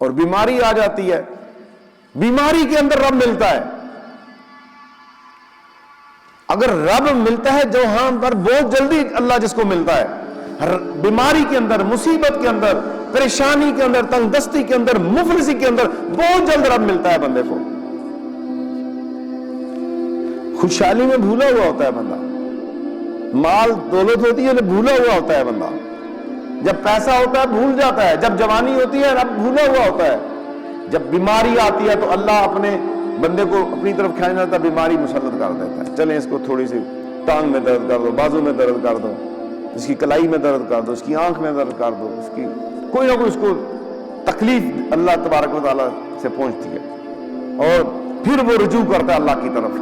اور بیماری آ جاتی ہے. بیماری کے اندر رب ملتا ہے. اگر رب ملتا ہے جہاں پر بہت جلدی اللہ جس کو ملتا ہے. بیماری کے اندر، مصیبت کے اندر، پریشانی کے اندر، تنگ دستی کے اندر، مفلسی کے اندر بہت جلد رب ملتا ہے بندے کو. خوشحالی میں بھولا ہوا ہوتا ہے بندہ، مال دولت ہوتی ہے بھولا ہوا ہوتا ہے بندہ. جب پیسہ ہوتا ہے بھول جاتا ہے. جب جوانی ہوتی ہے رب بھولا ہوا ہوتا ہے. جب بیماری آتی ہے تو اللہ اپنے بندے کو اپنی طرف کھینچ لیتا ہے، بیماری مسلط کر دیتا ہے. چلیں اس کو تھوڑی سی ٹانگ میں درد کر دو، بازو میں درد کر دو، اس کی کلائی میں درد کر دو، اس کی آنکھ میں درد کر دو، اس کی کوئی نہ کوئی اس کو تکلیف اللہ تبارک و تعالیٰ سے پہنچتی ہے. اور پھر وہ رجوع کرتا ہے اللہ کی طرف.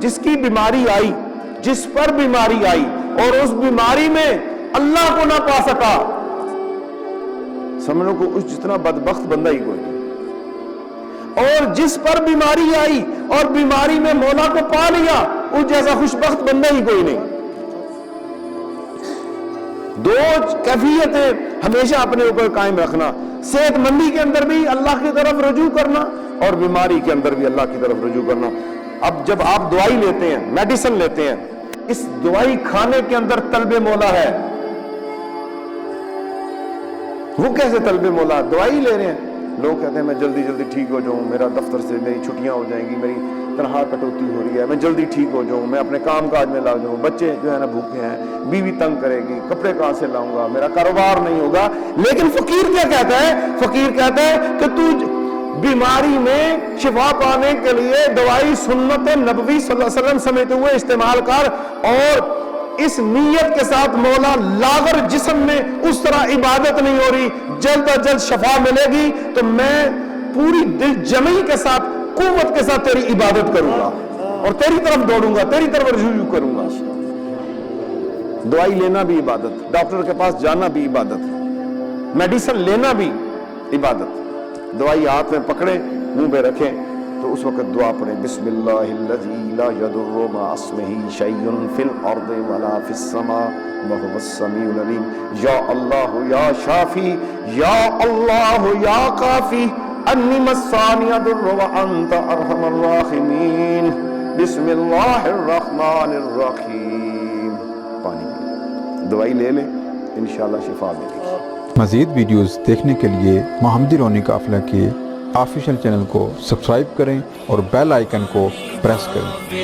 جس کی بیماری آئی، جس پر بیماری آئی اور اس بیماری میں اللہ کو نہ پا سکا، سمجھو کو اس جتنا بدبخت بندہ ہی کوئی نہیں. اور جس پر بیماری آئی اور بیماری میں مولا کو پا لیا، اس جیسا خوش بخت بندہ ہی کوئی نہیں. دو کیفیتیں ہمیشہ اپنے اوپر قائم رکھنا. صحت مندی کے اندر بھی اللہ کی طرف رجوع کرنا اور بیماری کے اندر بھی اللہ کی طرف رجوع کرنا. اب جب آپ دوائی لیتے ہیں، میڈیسن لیتے ہیں، اس دوائی کھانے کے اندر طلب مولا ہے. وہ کیسے طلب مولا؟ دوائی لے رہے ہیں، لوگ کہتے ہیں میں جلدی جلدی ٹھیک ہو جاؤں، میرا دفتر سے میری چھٹیاں ہو جائیں گی، میری تنخواہ کٹوتی ہو رہی ہے، میں جلدی ٹھیک ہو جاؤں، میں اپنے کام کاج میں لگ جاؤں، بچے جو ہے نا بھوکے ہیں، بیوی تنگ کرے گی، کپڑے کہاں سے لاؤں گا، میرا کاروبار نہیں ہوگا. لیکن فقیر کیا کہتا ہے؟ فقیر کہتا ہے کہ تو بیماری میں شفا پانے کے لیے دوائی سنت نبوی صلی اللہ علیہ وسلم سمیتے ہوئے استعمال کر، اور اس نیت کے ساتھ مولا لاغر جسم میں اس طرح عبادت نہیں ہو رہی، جلد از جلد شفا ملے گی تو میں پوری دل جمعی کے ساتھ، قوت کے ساتھ تیری عبادت کروں گا اور تیری طرف دوڑوں گا، تیری طرف رجوع کروں گا. دوائی لینا بھی عبادت، ڈاکٹر کے پاس جانا بھی عبادت، میڈیسن لینا بھی عبادت. دوائی ہاتھ میں پکڑیں، منہ پہ رکھیں تو اس وقت دعا پڑھیں، بسم اللہ الذی لا یضر مع اسمہ شیء فی الارض ولا فی السماء وهو السمیع العلیم. یا اللہ یا شافی، یا اللہ یا کافی، انی مسانی الضر وانت ارحم الراحمین، بسم اللہ الرحمن الرحیم. پانی دوائی لے لیں، انشاءاللہ شفا ملے گی. مزید ویڈیوز دیکھنے کے لیے محمدی رونی قافلہ کے آفیشیل چینل کو سبسکرائب کریں اور بیل آئیکن کو پریس کریں.